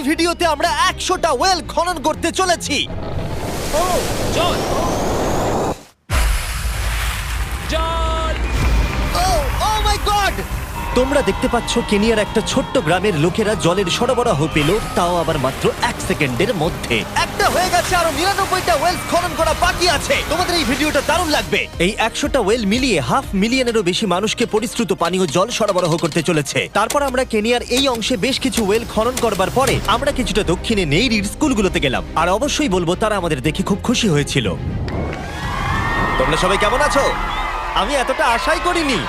ভিডিওতে আমরা 100টা ওয়েল খনন করতে চলেছি। ও জল জল ও মাই গড! তোমরা দেখতে পাচ্ছ কেনিয়ার একটা ছোট্ট গ্রামের লোকেরা জলের সরবরাহ পেল, তাও আবার মাত্র 1 সেকেন্ডের মধ্যে। একটা হয়ে গেছে, আরো 99টা ওয়েল খনন করা বাকি আছে। তোমাদের এই ভিডিওটা দারুণ লাগবে। এই 100টা ওয়েল মিলিয়ে 500,000-এরও বেশি মানুষকে পরিশ্রুত পানীয় জল সরবরাহ করতে চলেছে। তারপর আমরা কেনিয়ার এই অংশে বেশ কিছু ওয়েল খনন করবার পরে আমরা কিছুটা দক্ষিণে নেইরির স্কুলগুলোতে গেলাম, আর অবশ্যই বলবো তারা আমাদের দেখে খুব খুশি হয়েছিল। তোমরা সবাই কেমন আছো? আমি এতটা আশাই করিনি।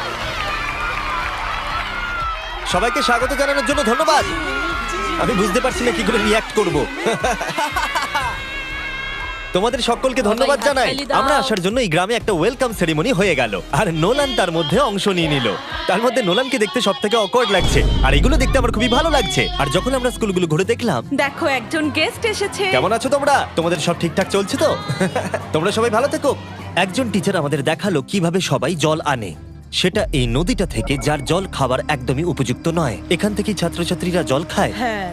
সবাইকে স্বাগত জানানোর জন্য ধন্যবাদ। আমি বুঝতে পারছি না কি করে রিঅ্যাক্ট করব। তোমাদের সকলকে ধন্যবাদ জানাই। আমরা আসার জন্য এই গ্রামে একটা ওয়েলকাম সেরিমনি হয়ে গেল, আর নোলান তার মধ্যে অংশ নিয়ে নিল। তার মধ্যে নোলানকে দেখতে সবথেকে অকওয়ার্ড লাগছে, আর এগুলো দেখতে আমার খুবই ভালো লাগছে। আর যখন আমরা স্কুলগুলো ঘুরে দেখলাম, দেখো একজন গেস্ট এসেছে। কেমন আছো তোমরা? তোমাদের সব ঠিকঠাক চলছে তো? তোমরা সবাই ভালো থেকো। একজন টিচার আমাদের দেখালো কিভাবে সবাই জল আনে। সেটা এই নদীটা থেকে, যার জল খাবার একদমই উপযুক্ত নয়। এখান থেকেই ছাত্রছাত্রীরা জল খায়। হ্যাঁ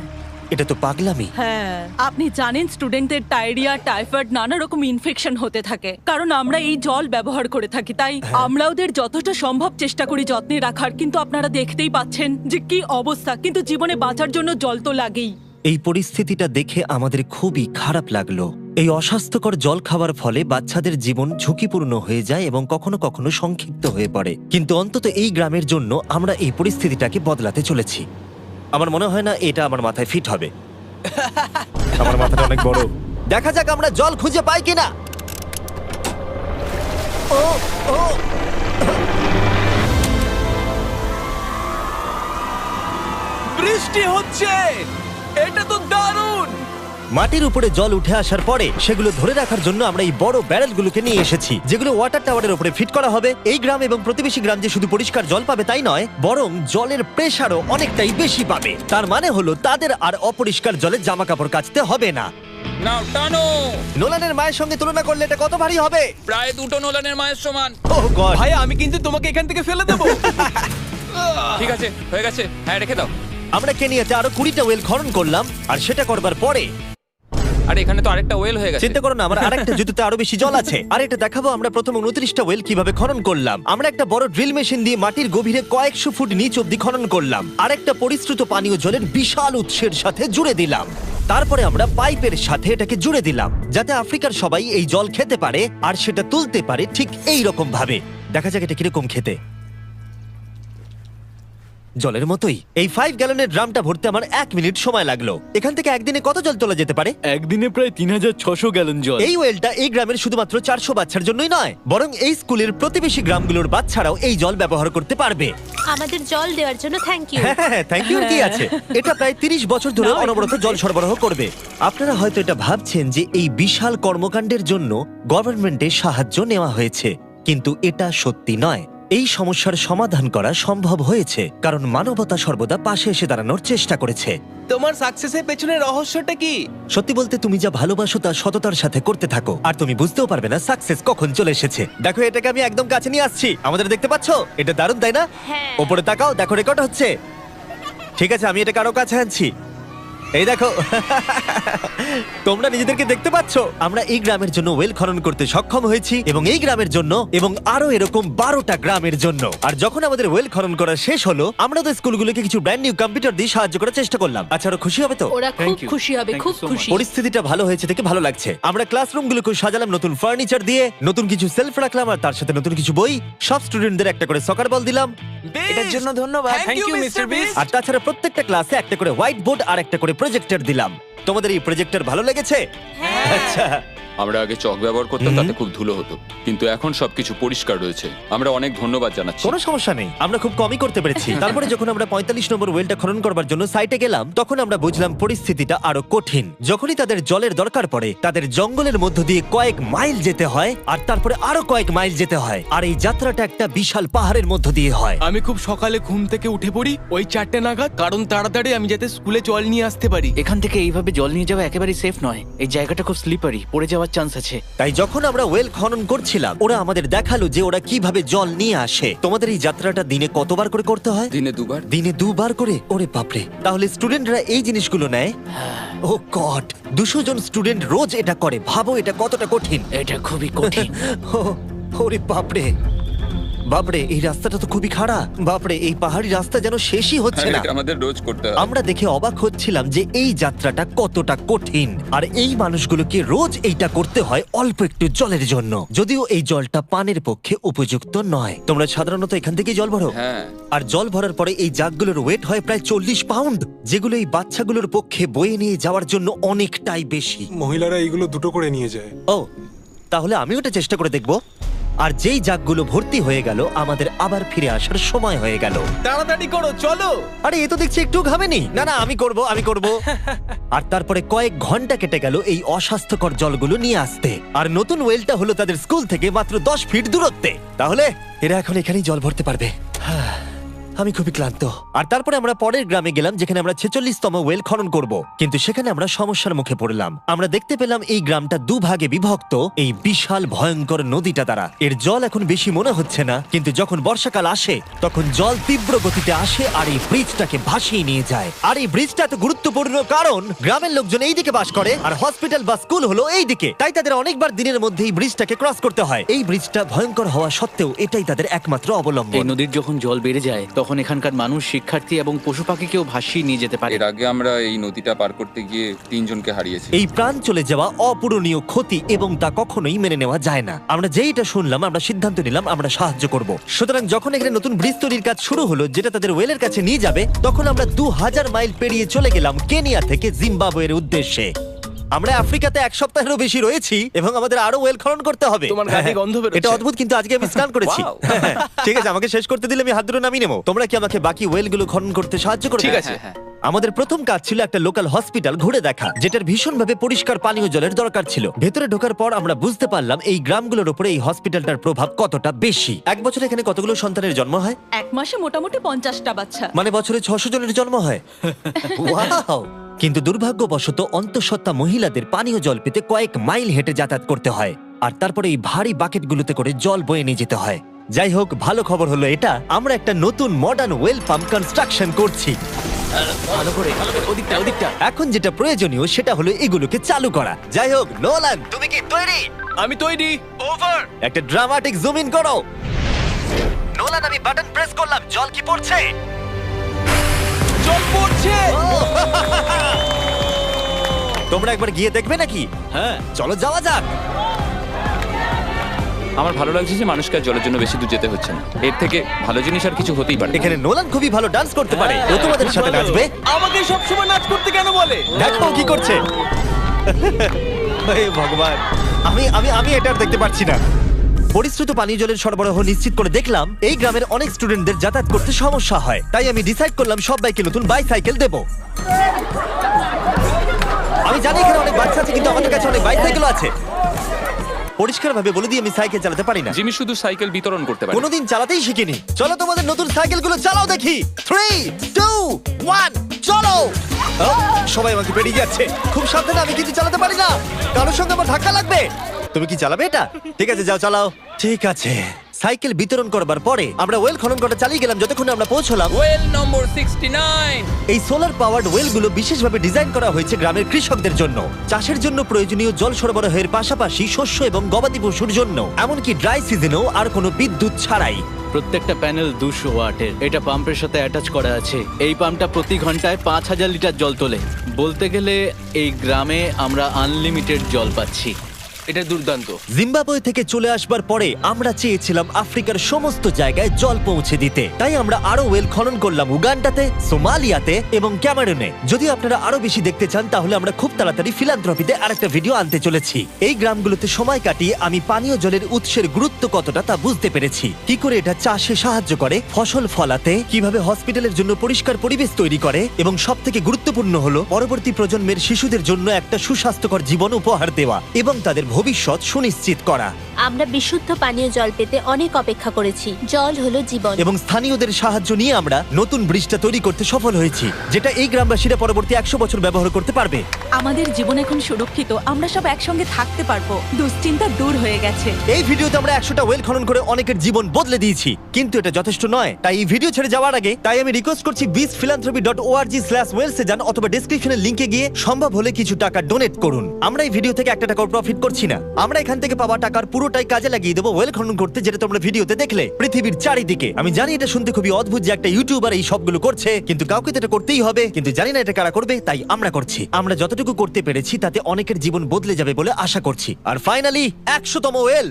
এটা তো পাগলামি। হ্যাঁ, আপনি জানেন স্টুডেন্টদের ডায়রিয়া, টাইফয়েড, নানা রকম ইনফেকশন হতে থাকে, কারণ আমরা এই জল ব্যবহার করে থাকি। তাই আমরা ওদের যতটা সম্ভব চেষ্টা করি যত্নে রাখার, কিন্তু আপনারা দেখতেই পাচ্ছেন যে কি অবস্থা। কিন্তু জীবনে বাঁচার জন্য জল তো লাগেই। এই পরিস্থিতিটা দেখে আমাদের খুবই খারাপ লাগলো। এই অস্বাস্থ্যকর জল খাওয়ার ফলে বাচ্চাদের জীবন ঝুঁকিপূর্ণ হয়ে যায় এবং কখনো কখনো সংক্ষিপ্ত হয়ে পড়ে। কিন্তু অন্তত এই গ্রামের জন্য আমরা এই পরিস্থিতিটাকে বদলাতে চলেছি। আমার মনে হয় না এটা আমার মাথায় ফিট হবে। আমার মাথাটা অনেক বড়। দেখা যাক আমরা জল খুঁজে পাই কিনা। ও ও বৃষ্টি হচ্ছে, এটা তো দারুণ। মাটির উপরে জল উঠে আসার পরে সেগুলো ধরে রাখার জন্য আমরা এই বড় ব্যারেলগুলোকে নিয়ে এসেছি, যেগুলো ওয়াটার টাওয়ারের উপরে ফিট করা হবে। এই গ্রাম এবং প্রতিবেশী গ্রাম যে শুধু পরিষ্কার জল পাবে তাই নয়, বরং জলের প্রেসারও অনেকটাই বেশি পাবে। তার মানে হলো তাদের আর অপরিষ্কার জলে জামা কাপড় কাচতে হবে না। নাও টানো। নোলানের মায়ের সঙ্গে তুলনা করলে এটা কত ভারী হবে? প্রায় 2টো নোলানের মায়ের সমান। ওহ গড! ভাই আমি কিন্তু তোমাকে এখান থেকে ফেলে দেবো। ঠিক আছে, হয়ে গেছে। হ্যাঁ, রেখে দাও। আমরা কেনিয়াতে আরো 20টা ওয়েল খনন করলাম, আর সেটা করবার পরে আরে এখানে তো আরেকটা ওয়েল হয়ে গেছে। চিন্তা করো না, আমার আরেকটা জুতোতে আরো বেশি জল আছে। আর এটা দেখাবো আমরা প্রথম 29টা ওয়েল কিভাবে খনন করলাম। আমরা একটা বড় ড্রিল মেশিন দিয়ে মাটির গভীরে কয়েকশো ফুট নিচ অব্দি খনন করলাম, আর একটা পরিশ্রুত পানীয় জলের বিশাল উৎসের সাথে জুড়ে দিলাম। তারপরে আমরা পাইপের সাথে এটাকে জুড়ে দিলাম, যাতে আফ্রিকার সবাই এই জল খেতে পারে আর সেটা তুলতে পারে ঠিক এই রকম ভাবে। দেখা যাক এটা কিরকম খেতে। জলের মতোই। এই 5 গ্যালনের ড্রামটা ভরতে আমার 1 মিনিট সময় লাগলো। এখান থেকে একদিনে কত জল তোলা যেতে পারে? একদিনে প্রায় 3600 গ্যালন জল। এই ওয়েলটা এই গ্রামের শুধুমাত্র 400 বাচ্চার জন্যই নয়, বরং এই স্কুলের প্রতিবেশী গ্রামগুলোর বাচ্চারাও এই জল ব্যবহার করতে পারবে। আমাদের জল দেওয়ার জন্য থ্যাংক ইউ। হ্যাঁ, থ্যাংক ইউ কি আছে। এটা প্রায় 30 বছর ধরে নাও, অনবরত জল সরবরাহ করবে। আপনারা হয়তো এটা ভাবছেন যে এই বিশাল কর্মকাণ্ডের জন্য গভর্নমেন্টের সাহায্য নেওয়া হয়েছে, কিন্তু এটা সত্যি নয়। এই সমস্যার সমাধান করা সম্ভব হয়েছে কারণ মানবতা সর্বদা পাশে এসে দাঁড়ানোর চেষ্টা করেছে। তোমার সাকসেসের পেছনে রহস্যটা কি? সত্যি বলতে, তুমি যা ভালোবাসো তা সততার সাথে করতে থাকো, আর তুমি বুঝতেও পারবে না সাকসেস কখন চলে এসেছে। দেখো, এটাকে আমি একদম কাছে নিয়ে আসছি। আমাদের দেখতে পাচ্ছো? এটা দারুণ, তাই না? হ্যাঁ। ওপরে তাকাও, দেখো রেকর্ড হচ্ছে। ঠিক আছে, আমি এটাকে আরো কাছে আনছি। এই দেখো। তোমরা নিজেদেরকে দেখতে পাচ্ছ? আমরা এই গ্রামের জন্য ওয়েল খনন করতে সক্ষম হয়েছি, এবং এই গ্রামের জন্য এবং আরো এরকম 12টা গ্রামের জন্য। আর যখন আমাদের ওয়েল খনন করা শেষ হলো, আমরা তো স্কুলগুলোকে কিছু ব্র্যান্ড নিউ কম্পিউটার দিয়ে সাহায্য করার চেষ্টা করলাম। আচ্ছা, ওরা খুশি হবে তো? ওরা খুব Thank you. খুশি হবে, Thank খুব you so খুশি। পরিস্থিতিটা ভালো হয়েছে দেখে ভালো লাগছে। আমরা ক্লাসরুমগুলোকে সাজালাম নতুন ফার্নিচার দিয়ে, নতুন কিছু সেলফ রাখলাম, আর তার সাথে নতুন কিছু বই। সব স্টুডেন্টদের একটা করে সকার বল দিলাম। এটার জন্য ধন্যবাদ। Thank you mister Bisht. আর তাছাড়া প্রত্যেকটা ক্লাসে একটা করে হোয়াইট বোর্ড আর একটা করে প্রজেক্টর দিলাম। তোমাদের এই প্রজেক্টর ভালো লেগেছে? আচ্ছা। আমরা আগে চক ব্যবহার করতাম, তাতে খুব ধুলো হতো, কিন্তু এখন সবকিছু পরিষ্কার রয়েছে। আমরা অনেক ধন্যবাদ জানাচ্ছি। কোনো সমস্যা নেই, আমরা খুব কমই করতে পেরেছি। তারপরে যখন আমরা 45 নম্বর ওয়েলটা খনন করবার জন্য সাইটে গেলাম, তখন আমরা বুঝলাম পরিস্থিতিটা আরো কঠিন। যখনই তাদের জলের দরকার পড়ে, তাদের জঙ্গলের মধ্য দিয়ে কয়েক মাইল যেতে হয়, আর তারপরে আরো কয়েক মাইল যেতে হয়, আর এই যাত্রাটা একটা বিশাল পাহাড়ের মধ্য দিয়ে হয়। আমি খুব সকালে ঘুম থেকে উঠে পড়ি ওই 4টে নাগাদ, কারণ তাড়াতাড়ি আমি যাতে স্কুলে জল নিয়ে আসতে পারি। এখান থেকে এইভাবে জল নিয়ে যাওয়া একেবারেই সেফ নয়। এই জায়গাটা খুব স্লিপারি, পড়ে যাওয়ার হওয়ার চান্স আছে। তাই যখন আমরা ওয়েল খনন করছিলাম ওরা আমাদের দেখালো যে ওরা কিভাবে জল নিয়ে আসে। তোমাদের এই যাত্রাটা দিনে কতবার করে করতে হয়? দিনে 2 বার। দিনে 2 বার করে? ওরে বাপরে, তাহলে স্টুডেন্টরা এই জিনিসগুলো নেয়? ও গড, 200 জন স্টুডেন্ট রোজ এটা করে। ভাবো এটা কতটা কঠিন। এটা খুবই কঠিন। ওরে বাপরে বাপরে, এই রাস্তাটা তো খুবই খারাপ। বাপরে, এই পাহাড়ি রাস্তা যেন শেষই হচ্ছে হ্যাঁ, না। এটা আমাদের রোজ করতে হয়। আমরা দেখে অবাক হচ্ছিলাম যে এই যাত্রাটা কতটা কঠিন, আর এই মানুষগুলোকে রোজ এইটা করতে হয় অল্প একটু জলের জন্য, যদিও এই জলটা পানের পক্ষে উপযুক্ত নয়। তোমরা সাধারণত এখান থেকেই জল ভরো? হ্যাঁ। আর জল ভরার পরে এই জাগগুলোর ওয়েট হয় প্রায় 40 পাউন্ড, যেগুলো এই বাচ্চাগুলোর পক্ষে বয়ে নিয়ে যাওয়ার জন্য অনেকটাই বেশি। মহিলারা এইগুলো দুটো করে নিয়ে যায়। ও, তাহলে আমি ওটা চেষ্টা করে দেখব। আর যেই জাগগুলো ভর্তি হয়ে গেল, আমাদের আবার ফিরে আসার সময় হয়ে গেল। তাড়াতাড়ি করো, চলো। আরে এ তো দেখছি একটু ঘামেনি। না না, আমি করব। আর তারপরে কয়েক ঘন্টা কেটে গেল এই অস্বাস্থ্যকর জলগুলো নিয়ে আসতে। আর নতুন ওয়েলটা হলো তাদের স্কুল থেকে মাত্র 10 ফিট দূরত্বে। তাহলে এরা এখন এখানেই জল ভরতে পারবে। আমি খুবই ক্লান্ত। আর তারপরে আমরা পরের গ্রামে গেলাম, যেখানে আমরা 46তম ওয়েল খনন করব। কিন্তু সেখানে আমরা সমস্যার মুখে পড়লাম। আমরা দেখতে পেলাম এই গ্রামটা 2 ভাগে বিভক্ত এই বিশাল ভয়ঙ্কর নদীটা দ্বারা। এর জল এখন বেশি মনে হচ্ছে না, কিন্তু যখন বর্ষাকাল আসে তখন জল তীব্র গতিতে আসে আর এই ব্রিজটাকে ভাসিয়ে নিয়ে যায়। আর এই ব্রিজটা এত গুরুত্বপূর্ণ কারণ গ্রামের লোকজন এই দিকে বাস করে আর হসপিটাল বা স্কুল হলো এই দিকে। তাই তাদের অনেকবার দিনের মধ্যে এই ব্রিজটাকে ক্রস করতে হয়। এই ব্রিজটা ভয়ঙ্কর হওয়া সত্ত্বেও এটাই তাদের একমাত্র এই অবলম্বন। নদীর যখন জল বেড়ে যায় তখন এখানকার মানুষ, শিক্ষার্থী এবং পশু পাখিকেও ভাসিয়ে নিয়ে যেতে পারে। এর আগে আমরা এই নদীটা পার করতে গিয়ে 3 জনকে হারিয়েছি। এই প্রাণ চলে যাওয়া অপূরণীয় ক্ষতি এবং তা কখনোই মেনে নেওয়া যায় না। আমরা যেইটা শুনলাম আমরা সিদ্ধান্ত নিলাম আমরা সাহায্য করব। সুতরাং যখন এখানে নতুন ব্রিজ তৈরির কাজ শুরু হলো, যেটা তাদের ওয়েলের কাছে নিয়ে যাবে, তখন আমরা 2000 মাইল পেরিয়ে চলে গেলাম কেনিয়া থেকে জিম্বাবুয়ের উদ্দেশ্যে। আমরা আফ্রিকাতে 1 সপ্তাহেরও বেশি রয়েছি এবং আমাদের আরো ওয়েল খনন করতে হবে। তোমার গা দিয়ে গন্ধ বেরোচ্ছে। এটা অদ্ভুত, কিন্তু আজকে আমি স্নান করেছি। Wow! ঠিক আছে, আমাকে শেষ করতে দিলে আমি হাত ধরে নামিয়ে নেবো। তোমরা কি আমাকে বাকি ওয়েলগুলো খনন করতে সাহায্য করবে? ঠিক আছে। আমাদের প্রথম কাজ ছিল একটা লোকাল হসপিটাল ঘুরে দেখা, যেটার ভীষণভাবে পরিষ্কার পানীয় জলের দরকার ছিল। ভেতরে ঢোকার পর আমরা বুঝতে পারলাম এই গ্রামগুলোর উপরে এই হসপিটালটার প্রভাব কতটা বেশি। এক বছরে এখানে কতগুলো সন্তানের জন্ম হয়? এক মাসে মোটামুটি 50টা বাচ্চা। মানে বছরে 600 জনের জন্ম হয়। ওয়াও! কিন্তু দুর্ভাগ্যবশত অন্তঃসত্ত্বা মহিলাদের পানীয় জল পেতে কয়েক মাইল হেঁটে যাতায়াত করতে হয়, আর তারপরে এই ভারী বাকেটগুলোতে করে জল বয়ে নিয়ে যেতে হয়। যাই হোক, ভালো খবর হলো এটা, আমরা একটা নতুন মডার্ন ওয়েল পাম্প কনস্ট্রাকশন করছি। ভালো করে, ওদিকটা। এখন যেটা প্রয়োজনীয় সেটা হলো এগুলোকে চালু করা। যাই হোক, নোলান, তুমি কি তৈরি? আমি তৈরি। ওভার। একটা ড্রামাটিক জুম ইন করো। নোলান, আমি বাটন প্রেস করলাম, জল কি পড়ছে? জল পড়ছে। তোমরা একবার গিয়ে দেখবে নাকি? হ্যাঁ, চলো যাওয়া যাক। আমার ভালো লাগছে যে মানুষকে আর জলের জন্য বেশি দূর যেতে হচ্ছে না। এর থেকে ভালো জিনিস আর কিছু হতেই পারে না। এখানে নোলান খুবই ভালো ডান্স করতে পারে। ও তোমাদের সাথে নাচবে। আমাকে সবসময় নাচ করতে কেন বলে? দেখো কি করছে। হে ভগবান, আমি আমি আমি এটা আর দেখতে পাচ্ছি না। পরিশ্রুত পানীয় জলের সরবরাহ নিশ্চিত করে দেখলাম এই গ্রামের অনেক স্টুডেন্টদের যাতায়াত করতে সমস্যা হয়। তাই আমি ডিসাইড করলাম সবাইকে নতুন বাইসাইকেল দেব। আমি জানি এখানে অনেক বাচ্চা আছে, কিন্তু আমাদের কাছে অনেক বাইসাইকেল আছে। পরিষ্কারভাবে বলে দিই আমি সাইকেল চালাতে পারি না। জিমি শুধু সাইকেল বিতরণ করতে পারে। কোনোদিন চালাতেই শিখিনি। চলো তোমাদের নতুন সাইকেলগুলো চালাও দেখি। 3, 2, 1, চলো। সবাই আমাকে পেরিয়ে যাচ্ছে। খুব সাবধানে, আমি কিন্তু চালাতে পারি না। কারোর সঙ্গে আমার ধাক্কা লাগবে। তুমি কি চালাবে এটা? ঠিক আছে, যাও চালাও। ঠিক আছে। সাইকেল বিতরণ করবার পরে আমরা ওয়েল খনন করা চালিয়ে গেলাম যতক্ষণ আমরা পৌঁছলাম ওয়েল নম্বর 69। এই সোলার পাওয়ার্ড ওয়েলগুলো বিশেষভাবে ডিজাইন করা হয়েছে গ্রামের কৃষকদের জন্য। চাষের জন্য প্রয়োজনীয় জল সরবরাহের পাশাপাশি শস্য এবং গবাদি পশুর জন্য, এমনকি ড্রাই সিজনেও আর কোনো বিদ্যুৎ ছাড়াই। প্রত্যেকটা প্যানেল 200 ওয়াটের। এটা পাম্পের সাথে অ্যাটাচ করা আছে। এই পাম্পটা প্রতি ঘন্টায় 5000 লিটার জল তোলে। বলতে গেলে এই গ্রামে আমরা আনলিমিটেড জল পাচ্ছি। এটা দুর্দান্ত। জিম্বাবুয়ে থেকে চলে আসবার পরে আমরা চেয়েছিলাম আফ্রিকার সমস্ত জায়গায় জল পৌঁছে দিতে। তাই আমরা আরো ওয়েল খনন করলাম উগান্ডাতে, সোমালিয়াতে এবং ক্যামেরুনে। যদি আপনারা আরো বেশি দেখতে চান তাহলে আমরা খুব তাড়াতাড়ি ফিলান্থ্রপিতে আরেকটা ভিডিও আনতে চলেছি। এই গ্রামগুলোতে সময় কাটিয়ে আমি পানীয় জলের উৎসের গুরুত্ব কতটা তা বুঝতে পেরেছি। কি করে এটা চাষে সাহায্য করে, ফসল ফলাতে, কিভাবে হসপিটালের জন্য পরিষ্কার পরিবেশ তৈরি করে, এবং সবথেকে গুরুত্বপূর্ণ হলো পরবর্তী প্রজন্মের শিশুদের জন্য একটা সুস্বাস্থ্যকর জীবন উপহার দেওয়া এবং তাদের ভবিষ্যৎ সুনিশ্চিত করা। আমরা বিশুদ্ধ পানীয় জল পেতে অনেক অপেক্ষা করেছি। জল হলো জীবন। এবং স্থানীয়দের সাহায্য নিয়ে আমরা নতুন ব্রিজটা তৈরি করতে সফল হয়েছি, যেটা এই গ্রামবাসীরা পরবর্তী 100 বছর ব্যবহার করতে পারবে। আমাদের জীবন এখন সুরক্ষিত, আমরা সব একসঙ্গে থাকতে পারবো, দুশ্চিন্তা দূর হয়ে গেছে। এই ভিডিওতে আমরা 100টা ওয়েল খনন করে অনেকের জীবন বদলে দিয়েছি, কিন্তু এটা যথেষ্ট নয়। তাই এই ভিডিও ছেড়ে যাওয়ার আগে আমি রিকোয়েস্ট করছি beastphilanthropy.org/wales এ যান, অথবা ডেসক্রিপশনের লিংকে গিয়ে সম্ভব হলে কিছু টাকা ডোনেট করুন। আমরা এই ভিডিও থেকে 1 টাকাও প্রফিট করছি না। আমরা এখান থেকে পাওয়া টাকার পুরোটাই কাজে লাগিয়ে দেবো ওয়েল খনন করতে, যেটা তোমরা ভিডিওতে দেখলে পৃথিবীর চারিদিকে। আমি জানি এটা শুনতে খুবই অদ্ভুত যে একটা ইউটিউবার এই সবগুলো করছে, কিন্তু কাউকে তো এটা করতেই হবে। কিন্তু জানি না এটা কারা করবে, তাই আমরা করছি। আমরা যতটুকু করতে পেরেছি তাতে অনেকের জীবন বদলে যাবে বলে আশা করছি। আর ফাইনালি 100তম ওয়েল।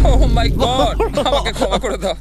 ও মাই গড, আমাকে ক্ষমা করে দাও।